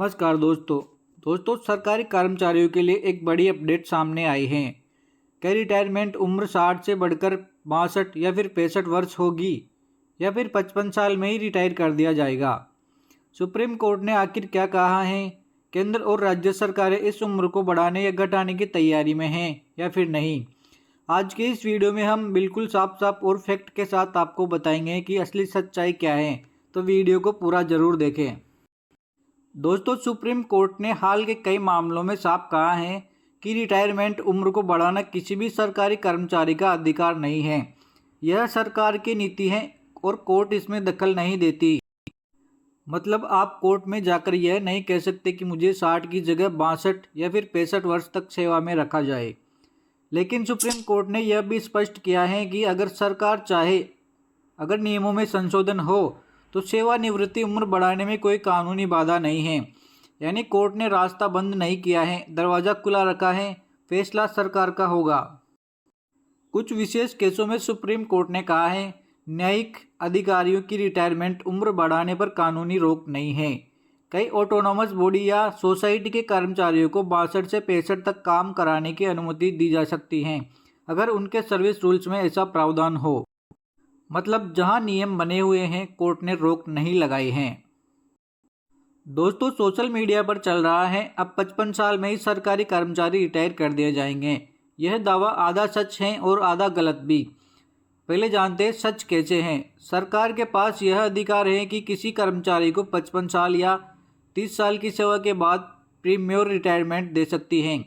नमस्कार दोस्तों सरकारी कर्मचारियों के लिए एक बड़ी अपडेट सामने आई है कि रिटायरमेंट उम्र 60 से बढ़कर 62 या फिर 65 वर्ष होगी या फिर 55 साल में ही रिटायर कर दिया जाएगा। सुप्रीम कोर्ट ने आखिर क्या कहा है? केंद्र और राज्य सरकारें इस उम्र को बढ़ाने या घटाने की तैयारी में हैं या फिर नहीं? आज के इस वीडियो में हम बिल्कुल साफ और फैक्ट के साथ आपको बताएंगे कि असली सच्चाई क्या है, तो वीडियो को पूरा ज़रूर देखें। दोस्तों, सुप्रीम कोर्ट ने हाल के कई मामलों में साफ कहा है कि रिटायरमेंट उम्र को बढ़ाना किसी भी सरकारी कर्मचारी का अधिकार नहीं है। यह सरकार की नीति है और कोर्ट इसमें दखल नहीं देती। मतलब आप कोर्ट में जाकर यह नहीं कह सकते कि मुझे 60 की जगह 62 या फिर 65 वर्ष तक सेवा में रखा जाए। लेकिन सुप्रीम कोर्ट ने यह भी स्पष्ट किया है कि अगर सरकार चाहे, अगर नियमों में संशोधन हो तो सेवानिवृत्ति उम्र बढ़ाने में कोई कानूनी बाधा नहीं है। यानी कोर्ट ने रास्ता बंद नहीं किया है, दरवाज़ा खुला रखा है, फैसला सरकार का होगा। कुछ विशेष केसों में सुप्रीम कोर्ट ने कहा है न्यायिक अधिकारियों की रिटायरमेंट उम्र बढ़ाने पर कानूनी रोक नहीं है। कई ऑटोनॉमस बॉडी या सोसाइटी के कर्मचारियों को 62 से 65 तक काम कराने की अनुमति दी जा सकती है अगर उनके सर्विस रूल्स में ऐसा प्रावधान हो। मतलब जहां नियम बने हुए हैं, कोर्ट ने रोक नहीं लगाई है। दोस्तों, सोशल मीडिया पर चल रहा है अब 55 साल में ही सरकारी कर्मचारी रिटायर कर दिए जाएंगे। यह दावा आधा सच है और आधा गलत भी। पहले जानते हैं सच कैसे है। सरकार के पास यह अधिकार है कि किसी कर्मचारी को 55 साल या 30 साल की सेवा के बाद प्रीम्योर रिटायरमेंट दे सकती है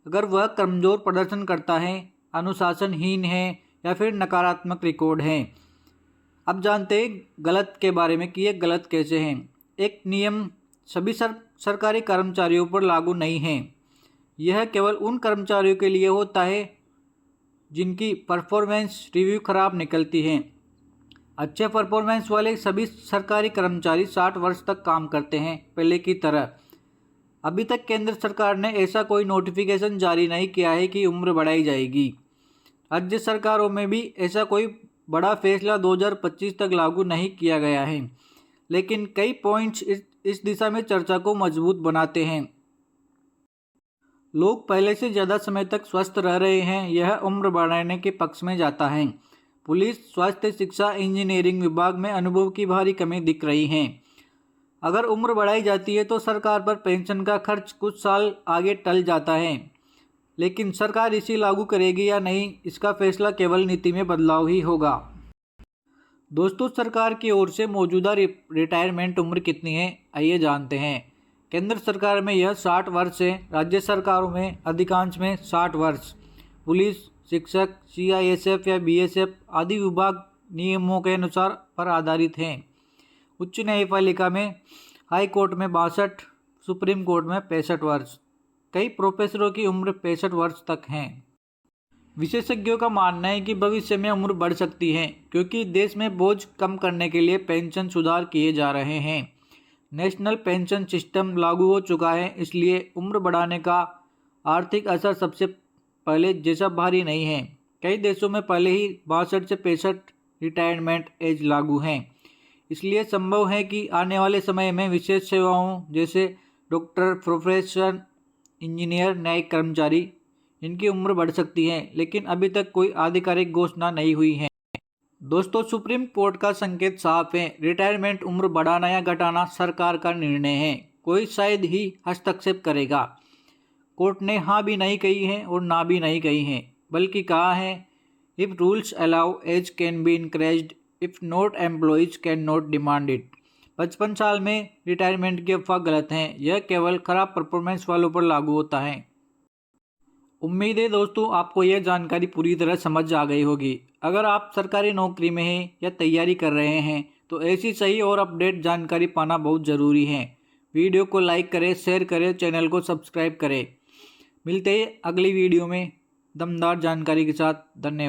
अगर वह कमज़ोर प्रदर्शन करता है, अनुशासनहीन है या फिर नकारात्मक रिकॉर्ड है। अब जानते हैं गलत के बारे में कि यह गलत कैसे हैं। एक नियम सभी सरकारी कर्मचारियों पर लागू नहीं है। यह केवल उन कर्मचारियों के लिए होता है जिनकी परफॉर्मेंस रिव्यू खराब निकलती है। अच्छे परफॉर्मेंस वाले सभी सरकारी कर्मचारी 60 वर्ष तक काम करते हैं पहले की तरह। अभी तक केंद्र सरकार ने ऐसा कोई नोटिफिकेशन जारी नहीं किया है कि उम्र बढ़ाई जाएगी। राज्य सरकारों में भी ऐसा कोई बड़ा फैसला 2025 तक लागू नहीं किया गया है, लेकिन कई पॉइंट्स इस दिशा में चर्चा को मजबूत बनाते हैं। लोग पहले से ज़्यादा समय तक स्वस्थ रह रहे हैं, यह उम्र बढ़ाने के पक्ष में जाता है। पुलिस, स्वास्थ्य, शिक्षा, इंजीनियरिंग विभाग में अनुभव की भारी कमी दिख रही है। अगर उम्र बढ़ाई जाती है तो सरकार पर पेंशन का खर्च कुछ साल आगे टल जाता है, लेकिन सरकार इसे लागू करेगी या नहीं, इसका फैसला केवल नीति में बदलाव ही होगा। दोस्तों, सरकार की ओर से मौजूदा रिटायरमेंट उम्र कितनी है, आइए जानते हैं। केंद्र सरकार में यह 60 वर्ष है। राज्य सरकारों में अधिकांश में 60 वर्ष। पुलिस, शिक्षक, CISF या BSF आदि विभाग नियमों के अनुसार पर आधारित हैं। उच्च न्यायपालिका में, हाई कोर्ट में 62, सुप्रीम कोर्ट में 65 वर्ष। कई प्रोफेसरों की उम्र 65 वर्ष तक है। विशेषज्ञों का मानना है कि भविष्य में उम्र बढ़ सकती है क्योंकि देश में बोझ कम करने के लिए पेंशन सुधार किए जा रहे हैं। नेशनल पेंशन सिस्टम लागू हो चुका है, इसलिए उम्र बढ़ाने का आर्थिक असर सबसे पहले जैसा भारी नहीं है। कई देशों में पहले ही 62 से 65 रिटायरमेंट एज लागू हैं। इसलिए संभव है कि आने वाले समय में विशेष सेवाओं जैसे डॉक्टर, प्रोफेसर, इंजीनियर, न्यायिक कर्मचारी, इनकी उम्र बढ़ सकती है, लेकिन अभी तक कोई आधिकारिक घोषणा नहीं हुई है। दोस्तों, सुप्रीम कोर्ट का संकेत साफ है, रिटायरमेंट उम्र बढ़ाना या घटाना सरकार का निर्णय है। कोई शायद ही हस्तक्षेप करेगा। कोर्ट ने हाँ भी नहीं कही है और ना भी नहीं कही है, बल्कि कहा है if rules allow age can be encouraged, if not employees can not demand it. 55 साल में रिटायरमेंट की अफवाह गलत है। यह केवल खराब परफॉर्मेंस वालों पर लागू होता है। उम्मीद है दोस्तों आपको यह जानकारी पूरी तरह समझ आ गई होगी। अगर आप सरकारी नौकरी में हैं या तैयारी कर रहे हैं तो ऐसी सही और अपडेट जानकारी पाना बहुत ज़रूरी है। वीडियो को लाइक करें, शेयर करें, चैनल को सब्सक्राइब करें। मिलते हैं अगली वीडियो में दमदार जानकारी के साथ। धन्यवाद।